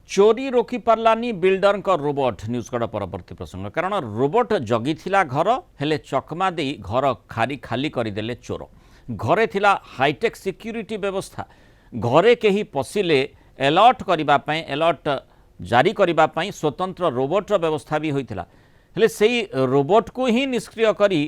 चोरी रोकी पार्लानी builder robot news कड़ परवर्ती प्रसंग कारण रोबोट जगी घर हेले चकमा दे घर खाली करदेले चोर घरे थिला हाईटेक सिक्यूरिटी व्यवस्था घरे कहीं पशिले अलर्ट करने अलर्ट जारी करने स्वतंत्र रोबोट व्यवस्था भी होता हेले से रोबोट को ही निष्क्रिय करी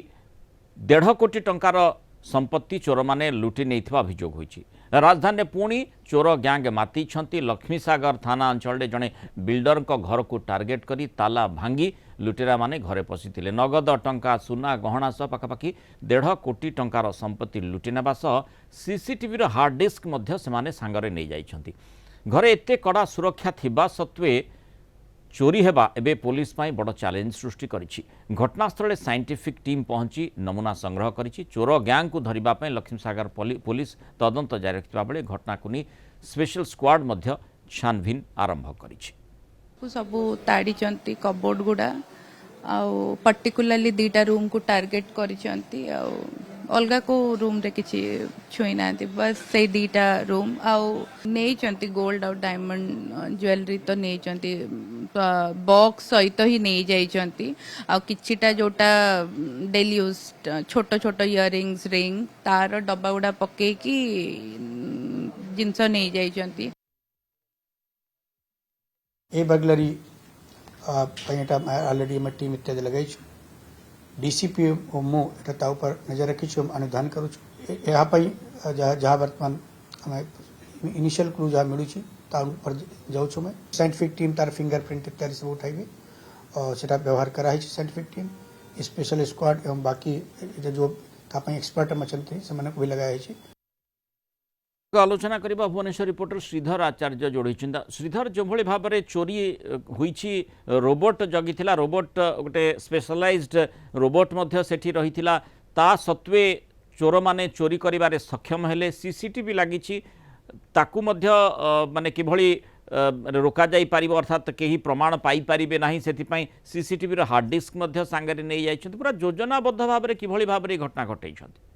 1.5 कोटी टंकार संपत्ति चोर मैंने लुटि नहीं अभियोग होती। राजधानी पुणी चोर गैंग माती लक्ष्मीसागर थाना अंचल जड़े बिल्डर घर को टार्गेट करी ताला भांगी लुटेरा माने घरे पशिथिले नगद टंका सुना गहना सह पाखापाखि 1.5 कोटी टंकार संपत्ति लुटि नेबा सह सीसीटीवी हार्ड डिस्क मध्य सेमाने सांगरे नहीं जाइछंती। घरे एते कड़ा सुरक्षा थिबा सत्वे चोरी हेबा एबे पुलिस पाई बड़ चैलेंज सृष्टि करिछि। घटनास्थल साइंटिफिक टीम पहुंची नमूना संग्रह करिछि। चोर गैंग को धरिबा पई लक्ष्मीसागर पुलिस तदंत जारी रखिबा बेले घटना को नि स्पेशल स्क्वाड मध्य छानभिन आरंभ करिछि। सबू ताड़ी चंती कबोर्ड गुडा आउ पर्टिकुलरली 2टा रूम को टार्गेट करिसंती आउ अलगा को रूम रे किछि छुई नांती बस से 2टा रूम आउ नै चंती गोल्ड आउ डायमंड ज्वेलरी तो नै चंती बॉक्स सहित ही नहीं जाइछंती आ किछिटा जोटा डेली यूज छोट छोट इयरिंग्स रिंग तार डब्बा गुडा पके की जिंस नहीं जाइछंती। ए बगलरी ऑलरेडी मैं टीम इत्यादि लगाई डीसीपी मु एटा ऊपर नजर रखी अनुधान करूँ जहाँ वर्तमान हमें इनिशियल क्लू जहाँ मिलूँ पर जाऊँ मैं साइंटिफिक टीम तार फिंगरप्रिंट इत्यादि सब उठाइबे और सेटा व्यवहार कराई साइंटिफिक टीम स्पेशल स्क्वाड एवं बाकी जो एक्सपर्ट अच्छे से भी लगाई। आलोचना करबा भुवनेश्वर रिपोर्टर श्रीधर आचार्य जोड़ी श्रीधर जो भली भाव में चोरी हुई रोबोट जगी रोबोट गोटे स्पेशलाइज्ड रोबोट मध्य सेठी रहिथिला ता सत्वे चोर माने चोरी करिबारे सक्षम हेले सीसीटीवी लागिछि ताकू मध्य माने किभली रोका जाई पारिबो अर्थात केही प्रमाण पाई पारिबे नाही सेथिपई सीसीटीवी रो हार्ड डिस्क मध्य सांगरे नै जाइछन्ति पूरा योजनाबद्ध भाव में किभली भाव में घटना घटैछन्ति।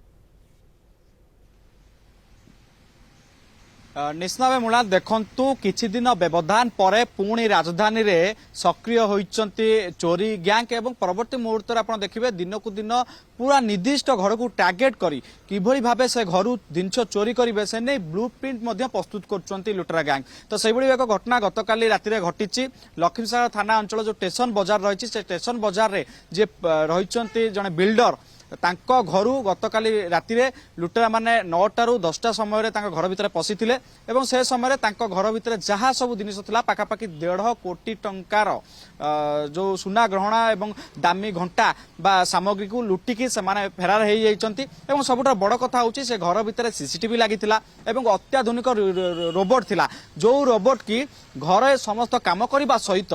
निश्चित भाव मुला देखु किछि दिन व्यवधान पर पुणी राजधानी रे सक्रिय होइचंती चोरी गैंग एवं परवर्ती मुहूर्त आप देखिए दिन को दिन पूरा निर्दिष्ट घर को टार्गेट करी किभली भाबे से घर जिनस चोरी करेंगे से नहीं ब्लू प्रिंट प्रस्तुत कर लुटेरा गैंग। तो से एक घटना गतकाली राति घटी लक्ष्मीसागर थाना अंचल जो स्टेशन बाजार रही स्टेशन बाजार रे जे रही जड़े बिल्डर तांको घरू गतकाली राति लुटेरा माने 9टा ରୁ 10टा समय घर भितर पशिथिले एवं से समय तांको घर भितर जहाँ सब जिनिस थिला पाखापाखि 1.5 कोटी टंकार जो सुना गहना एवं दामी घंटा बा सामग्री को लुटिकी से माने फेरार हो जाइछंती एवं सबुठ बड़ कथा होची से घर भितर सीसीटीवी लागिथिला एवं अत्याधुनिक रोबोट थिला जो रोबोट की घर समस्त काम करबा सहित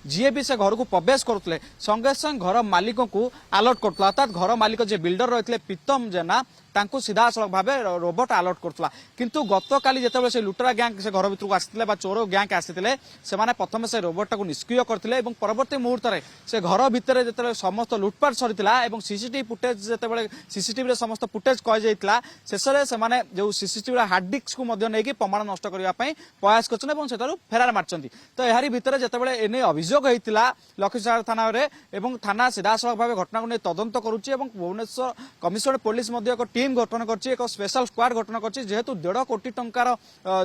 जी भी से घर को प्रवेश करुले संगे संग घर मालिक को अलर्ट करथला अर्थात घर मालिक जे बिल्डर रही प्रीतम जेना तांको सीधा सड़क भाव रोबोट अलर्ट करुला किंतु गतकाली जिते से लुटेरा गैंग से घर भितर आसते चोर गैंग आसते से प्रथम से रोबोट को निष्क्रिय करते परवर्ती मुहूर्त से घर भितर जो समस्त लुटपाट सरी सीसीटीवी फुटेज जो सीसीटीवी समस्त फुटेज कह शेष में जो सीसीटीवी हार्ड डिस्क को लेकिन प्रमाण नष्ट करने प्रयास कर फेरार मार्चंती। तो यारी भितर जिते एने अभियोग होता लक्ष्मीसागर थाना थाना सीधा सड़क भाव घटना को नहीं तदंत करुच्ची भुवनेश्वर कमिशनरेट पुलिस एक टीम गठन कर स्पेशल स्क्वाड गठन कर जेहेतु 1.5 कोटी टंकार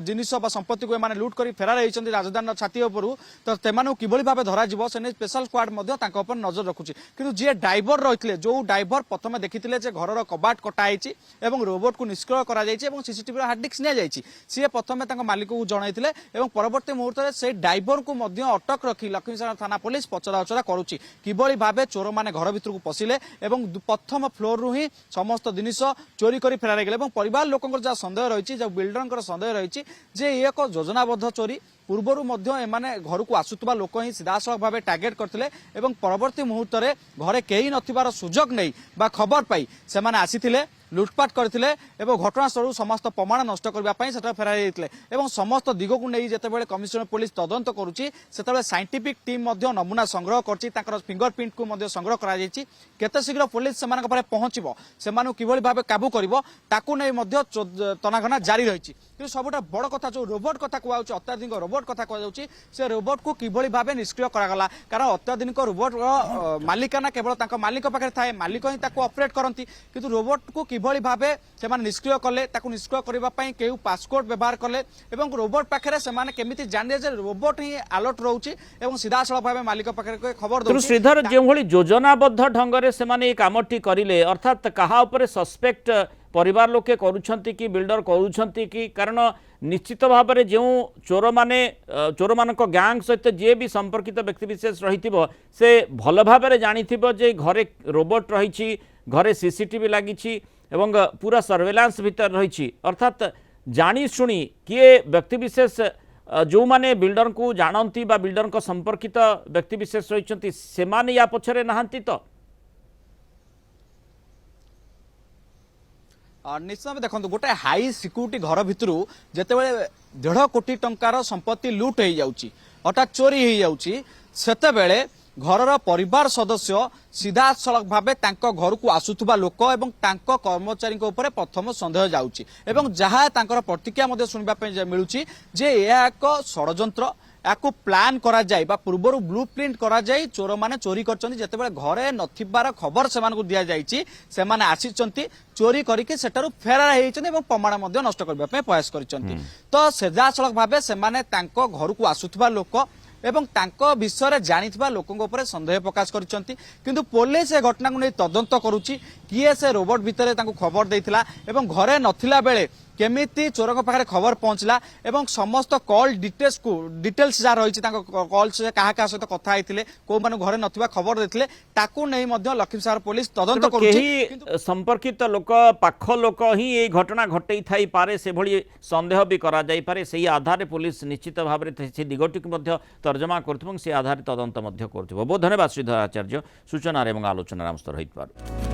जिनिस संपत्ति को लुट कर फेरार होती राजधानी छाती उपरू तो से किभली भाव धर स्पेशल स्क्वाड नजर रखुची किंतु जी ड्राइवर रही जो ड्राइवर प्रथम देखी घर कबाट कटाई और रोबोट को निष्क्रिय कर सीसीटीवी हार्ड डिस्क नि सी प्रथम मालिक को जनईले परवर्ती मुहूर्त से ड्राइवर को अटक रखी लक्ष्मीसागर थाना पुलिस पचराउचरा करुच्ची किभली भाव चोर मैंने घर भीतर को पशिले प्रथम फ्लोर रु ही समस्त जिनिस चोरी कर फेरार गले परिवार लोक जहाँ सन्देह रही बिल्डर सन्देह रही जे एक योजनाबद्ध चोरी पूर्वर एमाने घर को आसुवा लोक ही सीधा सड़क भाव टार्गेट करते परवर्ती मुहूर्त में घरे कहीं नथिबार सुजोग नहीं बा खबर पाई से आसीथिले लुटपाट करते घटनास्थल समस्त प्रमाण नष्ट करने फेरार होते समस्त दिग को नहीं जिते कमिशनरेट पुलिस तदंत करुच्ची साइंटिफिक टीम नमूना संग्रह कर फिंगरप्रिंट को संग्रह कर शीघ्र पुलिस से पहुंचब से किभली भाव काबू कर तनाघना जारी रही। कि सबुठ बड़ कथा जो रोबोट कथा कहु अत्याधुनिक रोबोट कथा कहु से रोबोट को किभली भाव निष्क्रिय करागला कारण अत्याधुनिक रोबोट मालिकाना केवल मालिक पाखे थाए मालिक ही ऑपरेट करती किंतु रोबोट को किभली भाव से निष्क्रिय कले निष्क्रिय करने केउ पासकोड व्यवहार कले एवं रोबोट पाखे से केमिति जाने जे रोबोट ही अलर्ट रोचे एवं सीधा सड़क भाव मालिक पाखे खबर तेणु श्रीधर जो योजनाबद्ध ढंग से माने कामटी करिले अर्थात कहा उपरे सस्पेक्ट परिवार लोके करूछंती कि बिल्डर करूछंती कि कारण निश्चित भाव में जो चोर माने चोर मान गैंग सहित जी भी संपर्कित व्यक्ति विशेष रही से भल भाव में जानी जे घरे रोबोट रही घरे सीसीटीवी लगी पूरा सर्वेलांस भीतर रही अर्थात जानी शुणी किए व्यक्ति विशेष जो माने बिल्डर को जानती बा बिल्डर को संपर्कित व्यक्ति विशेष रही से माने या पछरे नहांती तो निश्चित भाव देखो गोटे हाई सिक्यूरीटी घर भितर जिते 1.5 कोटी टंकार संपत्ति लुट हो जाउची अर्थात चोरी हो जाउची सेते बेले घरर परिवार सदस्य सीधा सड़क भाव घर को आसुवा लोक एवं कर्मचारी उपर प्रथम सन्देह जाउची एवं जहाँ प्रतिक्रिया शुणा मिलूँ जे यह एक षड्यंत्र या प्लान करा जाए बा पूर्वर ब्लू प्रिंट करा जाए चोर माने चोरी करछन्ती जेतेबेले घरे नथिबार खबर सेमानकु दिया जाइछि सेमाने आसिछन्ती चोरी करिके सेटारु फेरार हेइछन्ती एवं प्रमाण मध्ये नष्ट करबा पे प्रयास करिछन्ती तो सेजा सड़क भाबे सेमाने तांको घरकु आसुथबा लोक एवं तांको विषय जानिथिबा लोकंक ऊपर संदेह प्रकाश करिसंती किंतु पुलिस ए घटना को नै तदंत करूची किए से रोबोट भितरे तांको खबर देइथिला एवं घरे नथिला बेले केमिति चोरक पाखे खबर पहुंचला एवं समस्त कॉल डिटेल्स जहाँ रही कॉल से क्या सहित कथा होते कौ मान घरे नथिबा खबर देथिले ताकू नै मध्ये लखीमसागर पुलिस तदंत करूची संपर्कित लोक पाख लोक ही ये घटना घटई थाई पारे से भली संदेह भी करा जाई पारे सेही आधार पुलिस निश्चित भाव में से दिगटी को तर्जमा करथबो से आधार तदंत मध्य करथबो। बहुत धन्यवाद श्रीधर आचार्य सूचना एवं आलोचना रामस्तर रही।